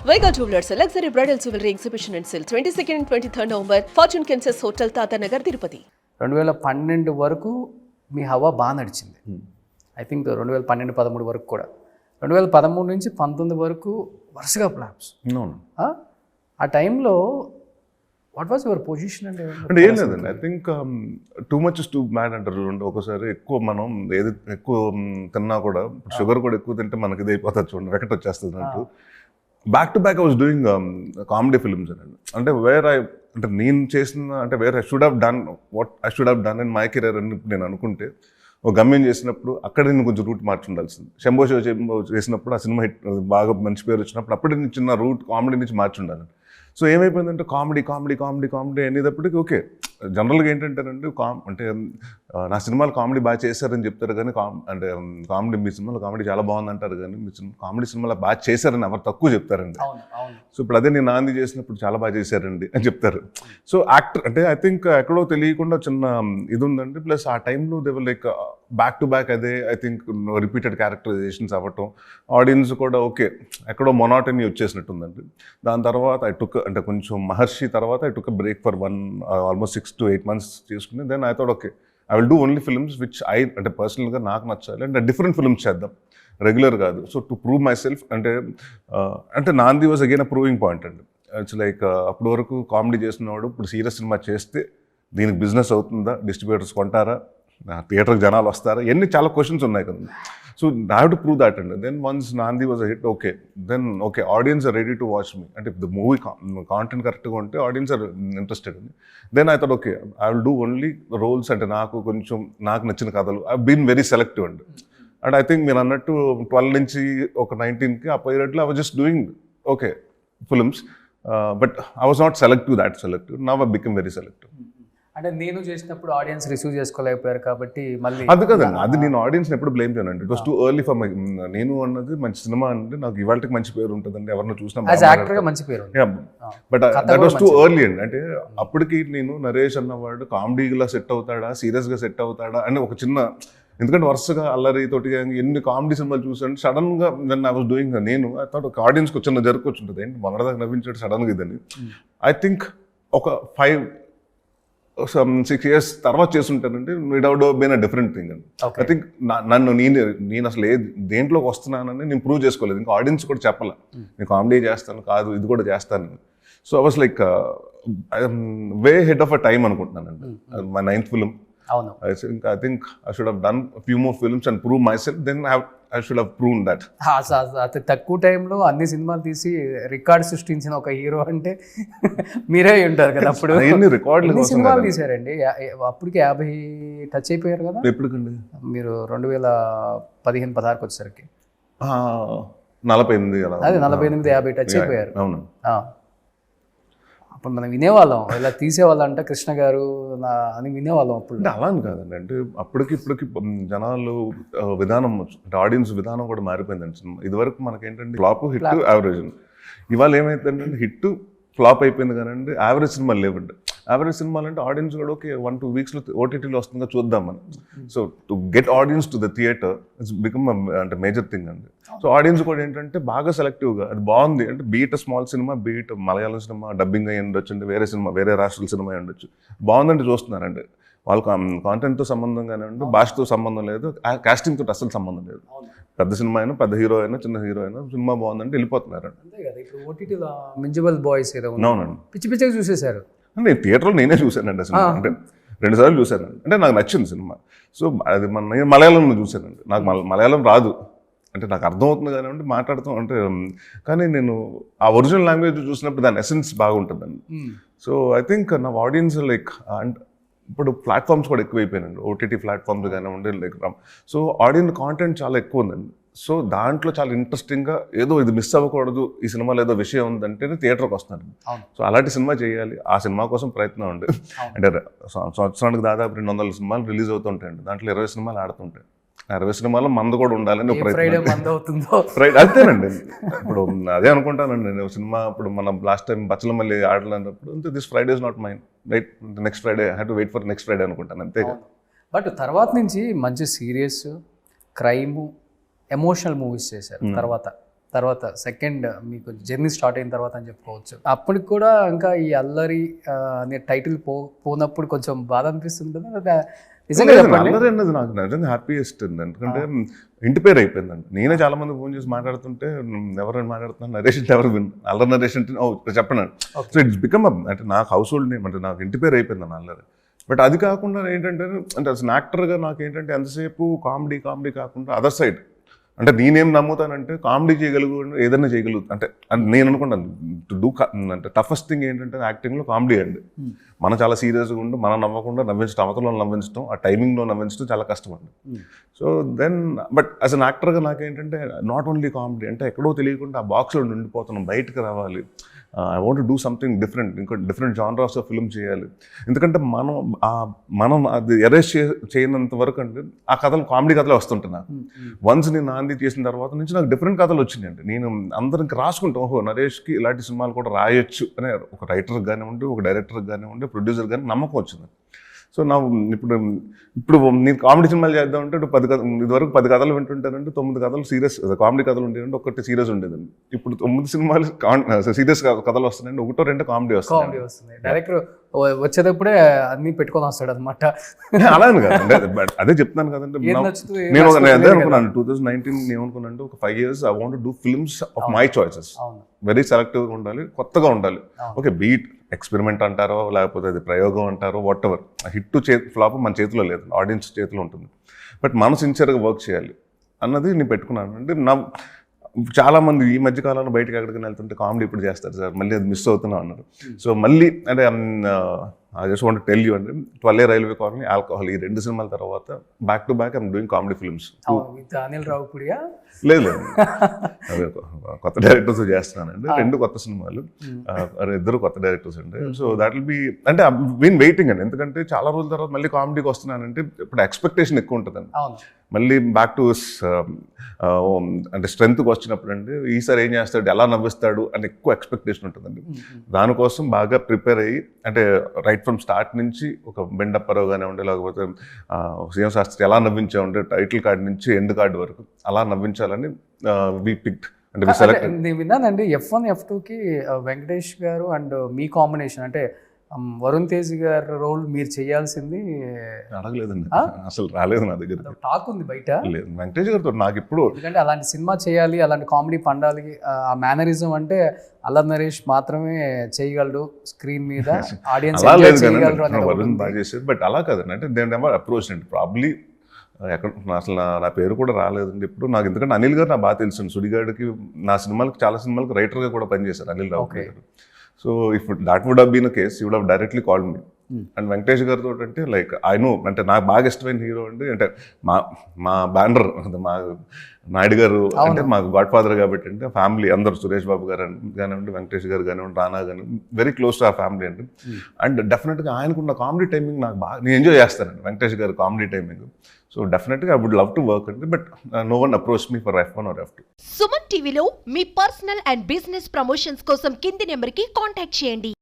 Vega Jewelers, a luxury bridal jewelry exhibition and sale 22nd and 23rd November, Fortune Kansas Hotel, Tata Nagar, Tirupati. 2012 వరకు మీ హవా బాగా నడిచింది. I think 2012-13 వరకు కూడా. 2013 నుంచి 19 వరకు వరుసగా ఫ్లాప్స్. ఆ టైంలో వాట్ వాజ్ యువర్ పొజిషన్ అంటే ఏం లేదండి. I think too much is too bad అంటారు. ఒకసారి ఎక్కువ మనం ఏది ఎక్కువ తిన్నా కూడా షుగర్ కూడా ఎక్కువ తింటే మనకి ఇది అయిపోతుంది చూడండి, వెకట్ వచ్చేస్తుంది అన్నట్టు. Back to back I was doing comedy films అండి. అంటే అంటే నేను చేసిన అంటే I should have done what I should have done in my career అని నేను అనుకుంటే ఒక గమ్యం చేసినప్పుడు అక్కడ నేను కొంచెం రూట్ మార్చి ఉండాల్సింది. శంభో షో చేసినప్పుడు ఆ సినిమా హిట్ బాగా మంచి పేరు వచ్చినప్పుడు అప్పుడే నేను చిన్న రూట్ కామెడీ నుంచి మార్చి ఉండాలి. సో ఏమైపోయిందంటే కామెడీ కామెడీ కామెడీ కామెడీ అనేటప్పటికి ఓకే. జనరల్గా ఏంటంటేనండి అంటే నా సినిమాలు కామెడీ బాగా చేశారని చెప్తారు కానీ అంటే కామెడీ మీ సినిమాలో కామెడీ చాలా బాగుంది అంటారు కానీ మీ కామెడీ సినిమాలో బాగా చేశారని ఎవరు తక్కువ చెప్తారండి. సో ఇప్పుడు అదే నేను నాంది చేసినప్పుడు చాలా బాగా చేశారండి అని చెప్తారు. సో యాక్టర్ అంటే ఐ థింక్ ఎక్కడో తెలియకుండా చిన్న ఇది ఉందండి. ప్లస్ ఆ టైంలో they were like back to back అదే ఐ థింక్ రిపీటెడ్ క్యారెక్టరైజేషన్స్ అవ్వటం, ఆడియన్స్ కూడా ఓకే ఎక్కడో మొనాటనీ వచ్చేసినట్టుందండి. దాని తర్వాత ఐ టుక్ అంటే కొంచెం మహర్షి తర్వాత I took break for almost 6 to 8 months చేసుకుని then I thought okay I will do only films which అంటే పర్సనల్గా నాకు నచ్చాలి అంటే డిఫరెంట్ ఫిల్మ్స్ చేద్దాం, రెగ్యులర్ కాదు. So to prove my self అంటే నాంది was again a proving point అండి. ఇట్స్ లైక్ అప్పటి వరకు కామెడీ చేసినవాడు ఇప్పుడు సీరియస్ సినిమా చేస్తే దీనికి బిజినెస్ అవుతుందా, డిస్ట్రిబ్యూటర్స్ కొంటారా, థియేటర్కి జనాలు వస్తారా, ఎన్ని చాలా క్వశ్చన్స్ ఉన్నాయి కదా. So I have to prove that అండి. Then once Naandhi was a hit okay then okay audience are ready to watch me. అంటే ద మూవీ కాంటెంట్ కరెక్ట్గా ఉంటే ఆడియన్స్ ఆర్ ఇంట్రెస్టెడ్ అండి. Then I thought okay I will do only roles అంటే నాకు నచ్చిన కథలు. I been very selective అండి. And I think మీరు అన్నట్టు 12 నుంచి ఒక 19కి ఆ పీరియడ్లో I was just doing okay films but I was not selective. Now I become very selective. అంటే నేను చేసినప్పుడు ఆడియన్స్ రిసీవ్ చేసుకోలేకపోయారు కాబట్టి మళ్ళీ అది కదండి, అది నేను ఆడియన్స్ ఎప్పుడు బ్లేమ్ చేయనండి. It was too early for my. నేను అన్నది మంచి సినిమా అంటే నాకు ఇవాళకి మంచి పేరు ఉంటుందండి, ఎవరిని చూసినా మంచి పేరు. But that was too early అండి. అంటే అప్పటికి నేను నరేష్ అన్నవాడు కామెడీగా సెట్ అవుతాడా, సీరియస్గా సెట్ అవుతాడా అని ఒక చిన్న, ఎందుకంటే వరుసగా అల్లరి తోటి ఎన్ని కామెడీ సినిమాలు చూసాను. సడన్ గా దెన్ ఐ వాస్ డూయింగ్ నేను ఐ థాట్ ఒక ఆడియన్స్కి చిన్న జరుపుకొచ్చి ఉంటుంది ఏంటి మొన్నదాకా నవ్వించాడు సడన్గా ఇదని. ఐ థింక్ ఒక 5-6 years తర్వాత చేస్తుంటానంటే it would been a different thing అండి. ఐ థింక్ నేను అసలు దేంట్లోకి వస్తున్నానని నేను ప్రూవ్ చేసుకోలేదు. ఇంకా ఆడియన్స్ కూడా చెప్పాల నేను కామెడీ చేస్తాను కాదు ఇది కూడా చేస్తాను. So I was like way head of a time అనుకుంటున్నానండి. My 9th film. అవును. I think I should have done a few more films and prove myself. Then I should have proven that. అతి తక్కువ టైంలో అన్ని సినిమాలు తీసి record సృష్టించిన ఒక హీరో అంటే మీరే ఉంటారు కదా. అప్పుడు రికార్డులు సినిమాలు తీసారండి. అప్పటికి 50 టచ్ అయిపోయారు కదా. ఎప్పటికండి మీరు 2015-16 వచ్చేసరికి 48 అదే 48-50 టచ్ అయిపోయారు. అవును. అప్పుడు మనం వినేవాళ్ళం ఇలా తీసేవాళ్ళం అంటే కృష్ణ గారు అని వినేవాళ్ళం. అప్పుడు అంటే అలా అని కాదండి. అంటే అప్పటికి ఇప్పటికి జనాలు విధానం అంటే ఆడియన్స్ విధానం కూడా మారిపోయిందండి. సినిమా ఇదివరకు మనకేంటంటే ఫ్లాప్ హిట్ యావరేజ్. ఇవాళ ఏమైతుందంటే హిట్ ఫ్లాప్ అయిపోయింది కానండి యావరేజ్ సినిమాలు లేవండి. యావరేజ్ సినిమాలు అంటే ఆడియన్స్ కూడా ఓకే 1-2 weeksలో ఓటీటీలో వస్తుందో చూద్దాం మనం. So to get audience to the theatre it's become అంటే మేజర్ థింగ్ అండి. సో ఆడియన్స్ కూడా ఏంటంటే బాగా సెలెక్టివ్గా అది బాగుంది అంటే beat small cinema, beat Malayalam cinema dubbing అయ్యి ఉండొచ్చు అంటే వేరే రాష్ట్రాల సినిమా అయి ఉండొచ్చు, బాగుందంటే చూస్తున్నారండి. వాళ్ళ కాంటెంట్తో సంబంధం కానివ్వండి, భాషతో సంబంధం లేదు, కాస్టింగ్ తోటి అసలు సంబంధం లేదు. పెద్ద సినిమా అయినా, పెద్ద హీరో అయినా, చిన్న హీరో అయినా సినిమా బాగుందంటే వెళ్ళిపోతున్నారు. మింజబుల్ బాయ్స్ అవునండి పిచ్చి పిచ్చిగా చూసేశారు. నేను థియేటర్లో నేనే చూశానండి ఆ సినిమా. అంటే 2 సార్లు చూశానండి. అంటే నాకు నచ్చింది సినిమా. సో అది నేను మలయాళంలో చూశానండి. నాకు మలయాళం రాదు అంటే నాకు అర్థమవుతుంది కానివ్వండి మాట్లాడుతాం అంటే, కానీ నేను ఆ ఒరిజినల్ లాంగ్వేజ్ చూసినప్పుడు దాని ఎసెన్స్ బాగుంటుందండి. సో ఐ థింక్ నా ఆడియన్స్ లైక్ అండ్ ఇప్పుడు ప్లాట్ఫామ్స్ కూడా ఎక్కువైపోయినాయండి. ఓటీటీ ప్లాట్ఫామ్స్ కానివ్వండి లైక్ సో ఆడియన్స్ కాంటెంట్ చాలా ఎక్కువ ఉందండి. సో దాంట్లో చాలా ఇంట్రెస్టింగ్గా ఏదో ఇది మిస్ అవ్వకూడదు ఈ సినిమాలో ఏదో విషయం ఉందంటేనే థియేటర్కి వస్తున్నాను. సో అలాంటి సినిమా చేయాలి, ఆ సినిమా కోసం ప్రయత్నం ఉంది. అంటే సంవత్సరానికి దాదాపు 200 సినిమాలు రిలీజ్ అవుతుంటాయండి. దాంట్లో 20 సినిమాలు ఆడుతుంటాయి. 60 సినిమాలో మందు కూడా ఉండాలని అంతేనండి. ఇప్పుడు అదే అనుకుంటానండి నేను సినిమా. ఇప్పుడు మనం లాస్ట్ టైం బచ్చలమల్లి ఆడలేనప్పుడు this Friday is not mine, right, next Friday have to wait for next Friday అనుకుంటాను అంతే. బట్ తర్వాత నుంచి మంచి సీరియస్ క్రైమ్ ఎమోషనల్ మూవీస్ చేశారు. తర్వాత సెకండ్ మీకు జర్నీ స్టార్ట్ అయిన తర్వాత అని చెప్పుకోవచ్చు. అప్పటికి కూడా ఇంకా ఈ అల్లరి అనే టైటిల్ పోనప్పుడు కొంచెం బాధ అనిపిస్తుంది కదా. నిజంగా చెప్పండి. అల్లరి అన్నది నాకు నిజంగా హ్యాపీయెస్ట్ అండి, ఎందుకంటే ఇంటి పేరు అయిపోయిందండి. నేనే చాలా మంది ఫోన్ చేసి మాట్లాడుతుంటే ఎవరైనా మాట్లాడుతున్నాను నరేష్ ఎవరు అల్లరి నరేష్ అంటే చెప్పండి. సో ఇట్స్ బికమ్ అంటే నాకు హౌస్ హోల్డ్ నేమ్, అంటే నాకు ఇంటి పేరు అయిపోయింది అల్లరి. బట్ అది కాకుండా ఏంటంటే అంటే అసలు యాక్టర్గా నాకు ఏంటంటే ఎంతసేపు కామెడీ కాకుండా అదర్ సైడ్ అంటే నేనేం నమ్ముతానంటే కామెడీ చేయగలుగు ఏదైనా చేయగలుగు అంటే నేను అనుకుంటాను టు డూ అంటే టఫెస్ట్ థింగ్ ఏంటంటే యాక్టింగ్లో కామెడీ అండి. మనం చాలా సీరియస్గా ఉండి మనం నవ్వకుండా నవ్వించడం, అవతలలో నవ్వించడం, ఆ టైమింగ్లో నవ్వించడం చాలా కష్టం అండి. So then but as an యాక్టర్గా నాకేంటంటే నాట్ ఓన్లీ కామెడీ అంటే ఎక్కడో తెలియకుండా ఆ బాక్స్లో ఉండిపోతున్నాం, బయటకు రావాలి. I want do something different, ఇంకో డిఫరెంట్ జానరాస్ ఆఫ్ ఫిల్మ్ చేయాలి. ఎందుకంటే మనం అది ఎరేజ్ చేయనంత వరకు అంటే ఆ కథలు కామెడీ కథలే వస్తుంటాయి నాకు. వన్స్ నేను నాంది చేసిన తర్వాత నుంచి నాకు డిఫరెంట్ కథలు వచ్చినాయండి. నేను అందరికి రాసుకుంటాం, ఓహో నరేష్కి ఇలాంటి సినిమాలు కూడా రాయొచ్చు అనే ఒక రైటర్కి కానివ్వండి, ఒక డైరెక్టర్కి కానివ్వండి, ప్రొడ్యూసర్ కానీ నమ్మకం వచ్చింది. సో నా ఇప్పుడు నేను కామెడీ సినిమాలు చేద్దామంటే ఇదివరకు 10 కథలు వింటుంటానంటే 9 కథలు సీరియస్ కామెడీ కథలు ఉండేదండి, ఒకటి సీరియస్ ఉండేదండి. ఇప్పుడు 9 సినిమాలు సీరియస్ కథలు వస్తున్నాయండి, 1-2 కామెడీ వస్తుంది. డైరెక్టర్ వచ్చేటప్పుడే అన్ని పెట్టుకొని వస్తాడు అనమాట. అలానే కదండి, అదే చెప్తున్నాను కదండి. నేను అదే అనుకున్నాను 2019 ఏమనుకున్నాను, ఒక 5 years I want do films of my choices, very సెలెక్టివ్గా ఉండాలి, కొత్తగా ఉండాలి. ఓకే బీట్ ఎక్స్పెరిమెంట్ అంటారో లేకపోతే అది ప్రయోగం అంటారో వాట్ ఎవర్, హిట్ ఫ్లాప్ మన చేతిలో లేదు, ఆడియన్స్ చేతిలో ఉంటుంది. బట్ మనం సిన్సియర్గా వర్క్ చేయాలి అన్నది నేను పెట్టుకున్నాను. అంటే చాలామంది ఈ మధ్య కాలంలో బయటకు ఎక్కడికైనా వెళ్తుంటే కామెడీ ఇప్పుడు చేస్తారు సార్, మళ్ళీ అది మిస్ అవుతున్నాం అన్నారు. సో మళ్ళీ అంటే I just want tell you అంటే 12 రైల్వే కాలనీ, ఆల్కహాల్, ఈ 2 సినిమాల తర్వాత back to back I'm doing comedy films. Anil రావుపూడియా? లేదు అదే కొత్త డైరెక్టర్స్ చేస్తున్నానండి, 2 కొత్త సినిమాలు, 2 కొత్త డైరెక్టర్స్ అండి. సో దాట్ విల్ బి అంటే బీన్ వెయిటింగ్ అండి, ఎందుకంటే చాలా రోజుల తర్వాత మళ్ళీ కామెడీకి వస్తున్నానంటే ఇప్పుడు ఎక్స్పెక్టేషన్ ఎక్కువ ఉంటుందండి. మళ్ళీ బ్యాక్ టు అంటే స్ట్రెంత్కి వచ్చినప్పుడు అండి ఈసారి ఏం చేస్తాడు, ఎలా నవ్విస్తాడు అని ఎక్కువ ఎక్స్పెక్టేషన్ ఉంటుందండి. దానికోసం బాగా ప్రిపేర్ అయ్యి అంటే రైట్ ఫ్రమ్ స్టార్ట్ నుంచి ఒక బెండప్పరావు కానీ ఉండే, లేకపోతే సీఎం శాస్త్రి ఎలా నవ్వించా ఉండే, టైటిల్ కార్డ్ నుంచి ఎండ్ కార్డ్ వరకు అలా నవ్వించాలని వి పిక్డ్. అంటే నేను విన్నానండి F1 F2కి వెంకటేష్ గారు అండ్ మీ కాంబినేషన్ అంటే వరుణ్ తేజ్ గారి రోల్ మీరు చేయాల్సింది అడగలేదండి, అసలు రాలేదు నా దగ్గర, టాక్ ఉంది బయట. లేదు వెంకటేష్ గారితో నాకు ఇప్పుడు, ఎందుకంటే అలాంటి సినిమా చేయాలి, అలాంటి కామెడీ పండాలి, ఆ మేనరిజం అంటే అల్లరి నరేష్ మాత్రమే చేయగలడు స్క్రీన్ మీద, ఆడియన్స్ వరుణ్ బాగా చేసేది. బట్ అలా కదండి, అంటే నేను నెవర్ అప్రోచ్ అండి, ప్రాబ్లీ ఎక్కడ అసలు నా పేరు కూడా రాలేదండి ఇప్పుడు నాకు. ఎందుకంటే అనిల్ గారు నాకు బాగా తెలుసు, సుడిగాడికి నా సినిమాలకు చాలా సినిమాలకు రైటర్గా కూడా పనిచేశారు Anil Rao garu. So if that would have been a case you would have directly called me. And Venkatesh గారితో అంటే లైక్ ఐ నో, అంటే నాకు బాగా ఇష్టమైన హీరో అండి, అంటే మా బ్యానర్ మా నాయుడు గారు అంటే మాకు గాడ్ ఫాదర్ కాబట్టి అంటే ఫ్యామిలీ అందరూ సురేష్ బాబు గారు కానివ్వండి, వెంకటేష్ గారు కానివ్వండి, రానా కానివ్వండి, వెరీ క్లోజ్ టు ఆ ఫ్యామిలీ అండి. అండ్ డెఫినెట్గా ఆయనకున్న కామెడీ టైమింగ్ నాకు బాగా నేను ఎంజాయ్ చేస్తానండి, Venkatesh garu comedy timing. So డెఫినెట్గా I would love to work అండి, but no one approach me for F1 or F2. Suman టీవీలో మీ పర్సనల్ అండ్ బిజినెస్ ప్రమోషన్స్ కోసం కింది నెంబర్కి కాంటాక్ట్ చేయండి.